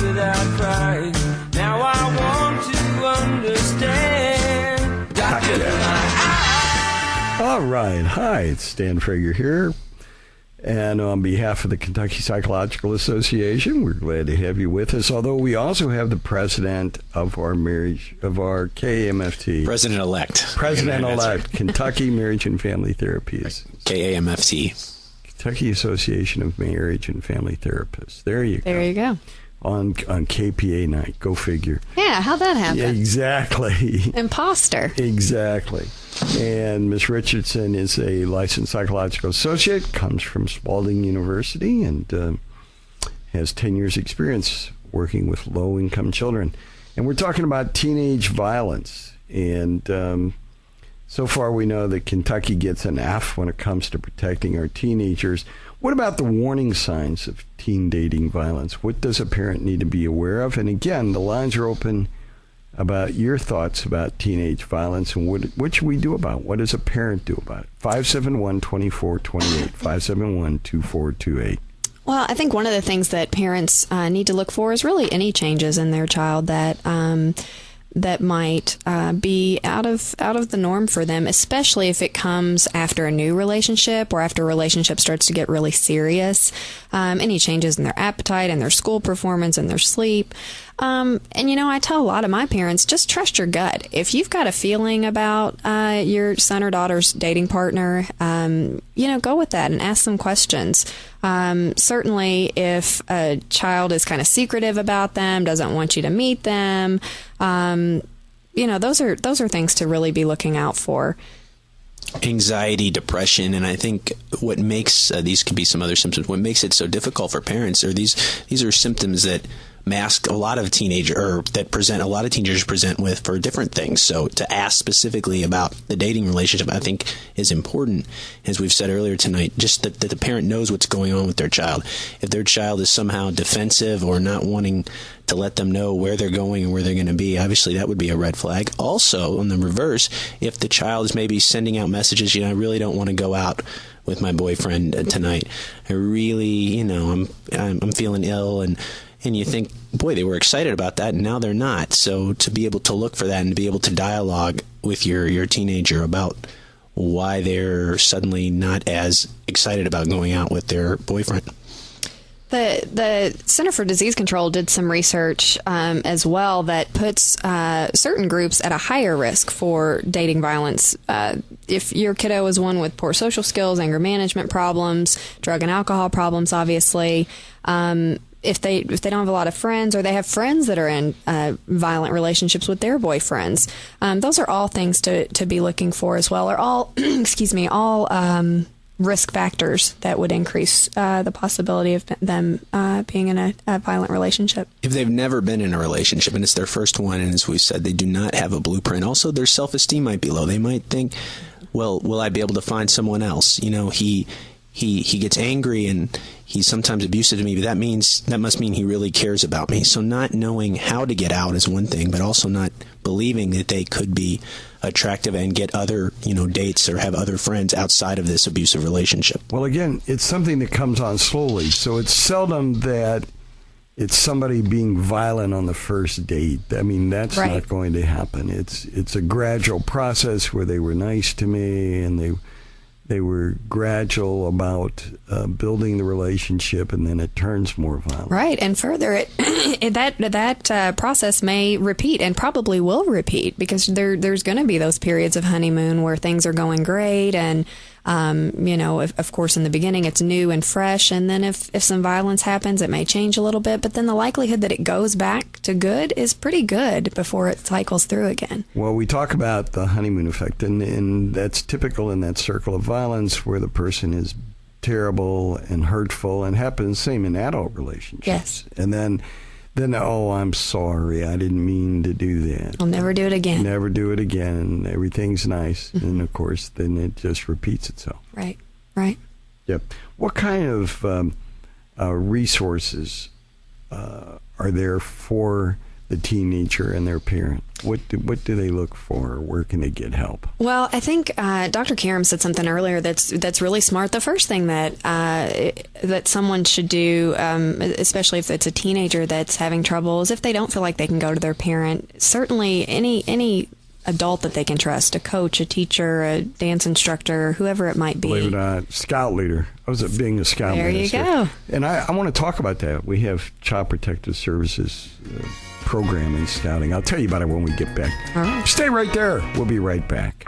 without crying. Now I want to understand. Doctor, All right. Hi, it's Stan Frager here. And on behalf of the Kentucky Psychological Association, we're glad to have you with us. Although we also have the president of our KAMFT. President-elect, Kentucky Marriage and Family Therapies. KAMFT. Kentucky Association of Marriage and Family Therapists. There you go. There you go. On KPA night. Go figure. Yeah, how'd that happen? Yeah, exactly. Imposter. Exactly. And Ms. Richardson is a licensed psychological associate, comes from Spalding University, and has 10 years experience working with low-income children. And we're talking about teenage violence. And so far we know that Kentucky gets an F when it comes to protecting our teenagers. What about the warning signs of teen dating violence? What does a parent need to be aware of? And again, the lines are open about your thoughts about teenage violence and what should we do about it? What does a parent do about it? 571-2428, 571-2428. Well, I think one of the things that parents need to look for is really any changes in their child that might be out of the norm for them, especially if it comes after a new relationship or after a relationship starts to get really serious. Any changes in their appetite and their school performance and their sleep. And, I tell a lot of my parents, just trust your gut. If you've got a feeling about your son or daughter's dating partner, go with that and ask some questions. Certainly, if a child is kind of secretive about them, doesn't want you to meet them, those are things to really be looking out for. Anxiety, depression, and I think what makes these could be some other symptoms. What makes it so difficult for parents are these are symptoms that mask a lot of teenagers present with for different things. So to ask specifically about the dating relationship, I think is important, as we've said earlier tonight, just that the parent knows what's going on with their child. If their child is somehow defensive or not wanting to let them know where they're going and where they're going to be, obviously that would be a red flag. Also, on the reverse, if the child is maybe sending out messages, I really don't want to go out with my boyfriend tonight. I really, I'm feeling ill, and you think, boy, they were excited about that, and now they're not. So to be able to look for that and to be able to dialogue with your teenager about why they're suddenly not as excited about going out with their boyfriend. The Center for Disease Control did some research as well that puts certain groups at a higher risk for dating violence. If your kiddo is one with poor social skills, anger management problems, drug and alcohol problems, obviously, if they don't have a lot of friends, or they have friends that are in violent relationships with their boyfriends, those are all things to be looking for as well, or all risk factors that would increase the possibility of them being in a violent relationship. If they've never been in a relationship and it's their first one, and as we said, they do not have a blueprint, also their self-esteem might be low. They might think, well, will I be able to find someone else? He gets angry and he's sometimes abusive to me, but that must mean he really cares about me. So not knowing how to get out is one thing, but also not believing that they could be attractive and get other, dates or have other friends outside of this abusive relationship. Well, again, it's something that comes on slowly. So it's seldom that it's somebody being violent on the first date. I mean, that's right. Not going to happen. It's a gradual process where they were nice to me and they were gradual about building the relationship, and then it turns more violent. Right, and further, that process may repeat, and probably will repeat, because there's going to be those periods of honeymoon where things are going great, and of course, in the beginning it's new and fresh, and then if some violence happens, it may change a little bit, but then the likelihood that it goes back to good is pretty good before it cycles through again. Well, we talk about the honeymoon effect, and that's typical in that circle of violence where the person is terrible and hurtful, and happens same in adult relationships. Yes. And then, oh, I'm sorry, I didn't mean to do that. I'll never do it again. Never do it again. Everything's nice. And, of course, then it just repeats itself. Right. Yep. What kind of resources are there for the teenager and their parent? What do they look for? Where can they get help? Well, I think Dr. Karam said something earlier that's really smart. The first thing that someone should do, especially if it's a teenager that's having trouble, is if they don't feel like they can go to their parent, certainly any adult that they can trust, a coach, a teacher, a dance instructor, whoever it might be. Believe it or not, scout leader. I was being a scout there minister. You go. And I want to talk about that. We have Child Protective Services program in scouting. I'll tell you about it when we get back. All right. Stay right there. We'll be right back.